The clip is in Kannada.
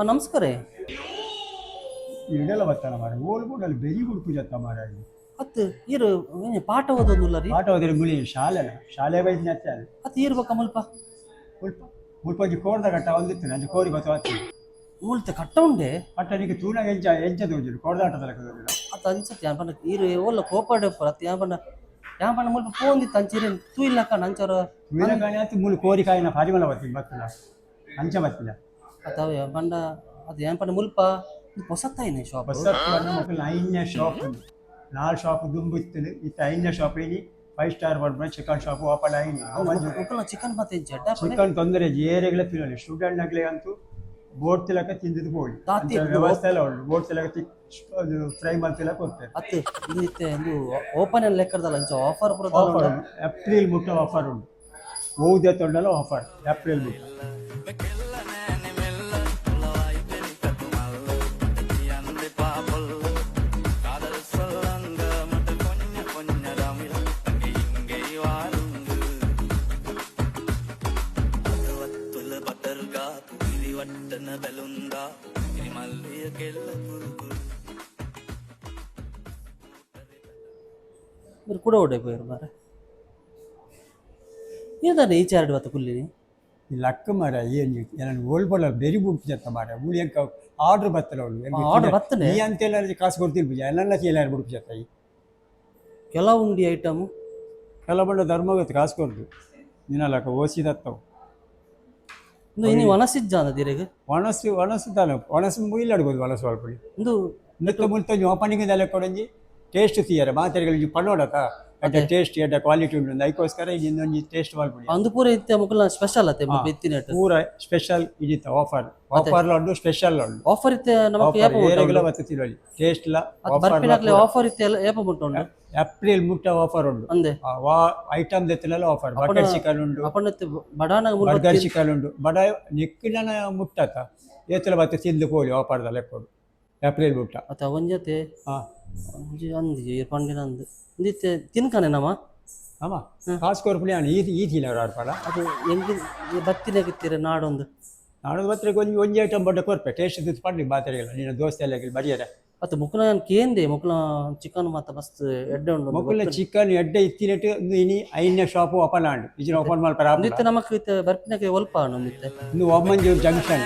ನಮಸ್ಕಾರ ಇದೆಲ್ಲ ಬರ್ತಾನ ಮಾರ ಓಲ್ಬೋಡಲ್ಲಿ ಬೆರಿ ಹುಡುಕು ಜತ್ತ ಮಾರ ಅತ್ ಇರು ಪಾಠ ಓದೋದಿಲ್ಲ ರೀ. ಪಾಠ ಓದಿರ ಮುಳಿ ಶಾಲೆ ಬೈದ್ನ ಅಚ್ಚಾಲೆ ಅತ್ ಇರ್ಬೇಕ ಮುಲ್ಪ ಮುಲ್ಪ ಮುಲ್ಪಂಜಿ ಕೋರ್ದ ಕಟ್ಟ ಒಂದಿತ್ತು ಅಂಜಿ ಕೋರಿ ಗೊತ್ತಾಗ್ತದೆ ಮುಳ್ತೆ ಕಟ್ಟ ಉಂಡೆ ಅಟ್ಟನಿಗೆ ತೂಣ ಎಂಚ ದೋಜಿರು ಕೋರ್ದಾಟ ತಲಕದೋದಿಲ್ಲ ಅತ್ ಅನ್ಸತ್ ಯಾನ್ ಇರು ಓಲ್ಲ ಕೋಪಾಡೆಪ್ಪರ ಅತ್ ಯಾನ್ ಮುಲ್ಪ ಪೋಂದಿತ್ತು ಅಂಚಿರೇನು ತೂ ಇಲ್ಲಕ್ಕ ನಂಚರ ಮೀನಕಾಯಿ ಆಯ್ತು ಮುಳು ಕೋರಿಕಾಯಿನ ಪಾರಿಮಲ ಬರ್ತೀನಿ ಬತ್ತಿಲ್ಲ ಅಂಚ ಬತ್ತಿಲ್ಲ ಅತಾವ ಬಂಡ ಅದು ಯಾನ್ ಮುಲ್ಪ ಹೊಸತ್ತಾಯಿನ ಶಾಪ್ ಮಕ್ಕಳು ಐನ್ಯ ಶಾಪ್ ನಾಲ್ ಶಾಪ್ ದುಂಬಿತ್ತು ಇತ್ತ ಐನ್ಯ ಶಾಪ್ ಏನಿ 5 ಸ್ಟಾರ್ ಬರ್ಬ ಚಿಕನ್ ಶಾಪ್ ಓಪನ್ ಆಯ್ನಿ ಚಿಕನ್ ಮತ್ತೆ ಜಡ್ಡ ಚಿಕನ್ ತೊಂದರೆ ಏರೆಗಳ ತಿನ್ನಲಿ ಸ್ಟೂಡೆಂಟ್ ನಗಲಿ ಅಂತೂ ಬೋಟ್ ತಿಲಕ ತಿಂದಿದ್ದು ಬೋಡಿ ವ್ಯವಸ್ಥೆ ಎಲ್ಲ ಉಂಟು ಬೋಟ್ ತಿಲಕ ಫ್ರೈ ಮಾಡ್ತಿಲಕ ಕೊಡ್ತಾರೆ ಅತ್ತು ಇಲ್ಲಿತ್ತೆ ಇದು ಓಪನ್ ಎಲ್ಲ ಲೆಕ್ಕದಲ್ಲ ಅಂಚ ಆಫರ್ ಆಫರ್ ಏಪ್ರಿಲ್ ಮುಟ್ಟ ಆಫರ್ ಉಂಟು ಹೋಗುದೇ ತೊಂಡಲ್ಲ ಆಫರ್ ಏಪ್ರಿಲ್ ಮುಟ್ಟ మీరు కూడా ఓడిపోయారు మరి ఏదన్నా ఈ చారడు వత కుల్లిని ఈ లక్క మరి ಏನು ನಾನು ಓಲ್ಬೋಳ ಬೆರಿ ಬುಕ್ ಜತ್ತ ಮಾರ ಮೂಲಿ ಎಂಕ ಆರ್ಡರ್ ಬತ್ತಲ ಅವಳು ಆರ್ಡರ್ ಬತ್ತನೆ ಈ ಅಂತ ಎಲ್ಲ ಕಾಸು ಕೊಡ್ತೀನಿ ಪೂಜಾ ಎಲ್ಲ ಚೇಲಾರ ಬುಕ್ ಜತ್ತ ಈ ಕೆಲ ಉಂಡಿ ಐಟಮ್ ಕೆಲ ಬಂಡ ಧರ್ಮಗತ ಕಾಸು ಕೊಡ್ದು ನಿನಲಕ ಓಸಿದತ್ತವು ಇನ್ನು ವನಸಿಜ್ಜಾನ ದಿರೆಗೆ ವನಸು ತಾನ ವನಸು ಮುಯಿಲ್ ಅಡ್ಬೋದು ವನಸು ಅಲ್ಪಡಿ ಒಂದು ನಿತ್ತ ಮುಲ್ತ ಓಪನಿಂಗ್ ಎಲ್ಲ ಕೊಡಂಜಿ ಟೇಸ್ಟ್ ತೀಯಾರ ಮಾತಾಡಿಗಳಿಗೆ ಪನ್ನೋಡಕ ಅಡ್ಡ ಟೇಸ್ಟ್ ಎಡ್ಡ ಕ್ವಾಲಿಟಿ ಉಂಟು ಅದಕ್ಕೋಸ್ಕರ ಈಗ ಇನ್ನೊಂದು ಟೇಸ್ಟ್ ಮಾಡ್ಬಿಡಿ ಅಂದು ಪೂರ ಇತ್ತೆ ಮುಕುಲ ಸ್ಪೆಷಲ್ ಅತ್ತೆ ಬೆತ್ತಿನ ಪೂರ ಸ್ಪೆಷಲ್ ಇದಿತ್ತ ಆಫರ್ ಉಂಟು ಸ್ಪೆಷಲ್ ಉಂಟು ಆಫರ್ ಇತ್ತೆ ನಮಗೆ ಏಪ ಏರೆಗಳ ಬತ್ತಿರೋಲಿ ಟೇಸ್ಟ್ ಲ ಬರ್ಪಿನಾಗ್ಲೆ ಆಫರ್ ಇತ್ತೆ ಏಪ ಮುಟ್ಟು ಏಪ್ರಿಲ್ ಮುಟ್ಟ ಆಫರ್ ಉಂಟು ಅಂದೆ ಐಟಮ್ ದೆತ್ತಲೆಲ್ಲ ಆಫರ್ ಬಟರ್ ಚಿಕನ್ ಉಂಟು ಅಪನತ್ತೆ ಬಡಾನ ಬರ್ಗರ್ ಚಿಕನ್ ಉಂಟು ಬಡ ನಿಕ್ಕಿನ ಮುಟ್ಟತ ಏತಲ ಬತ್ತ ತಿಂದು ಕೋಳಿ ಆಫರ್ದ ಲೆಕ್ಕೋಡು ಏಪ್ರಿಲ್ ಮುಟ್ಟ ಅತ್ತ ಒಂಜತೆ ಹಾಂ ಅಂದಿ ಪಂಡಿನ ಅಂದು ಇಂದಿತ್ತೆ ತಿನ್ಕನೆ ನಮ್ಮ ಆಮಾ ಕಾಸು ಕೊರ್ಪುಳಿ ಅಣ್ಣ ಈ ತಿನ್ನವ್ರು ಆಡ್ಪಾಡ ಅದು ಎಂಗಿ ಬತ್ತಿನಾಗಿತ್ತೀರ ನಾಡೊಂದು ಬತ್ತರೆ ಒಂಜಿ ಐಟಮ್ ಬಡ್ಡ ಕೊರ್ಪೆ ಟೇಸ್ಟ್ ತಿದ್ದು ಪಡ್ಲಿ ಮಾತಾಡಿಲ್ಲ ನೀನು ದೋಸ್ತೆ ಎಲ್ಲ ಬಡಿಯರೆ ಮತ್ತೆ ಮುಕ್ಲ ಕೇಂದೆ ಮುಕ್ಲ ಚಿಕನ್ ಮತ್ತೆ ಮಸ್ತ್ ಎಡ್ಡೆ ಉಂಡು ಮುಕ್ಲ ಚಿಕನ್ ಎಡ್ಡೆ ಇತ್ತಿನಟ್ಟು ಇನಿ ಐನ್ಯ ಶಾಪ್ ಓಪನ್ ಆಂಡು ಇಜಿನ ಓಪನ್ ಮಾಡ್ಪಾರ ನಿತ್ತೆ ನಮಕ್ ಬರ್ಪಿನಕ್ಕೆ ಒಲ್ಪ ನಿತ್ತೆ ಇನ್ನು ಒಮ್ಮಂಜೂರು ಜಂಕ್ಷನ್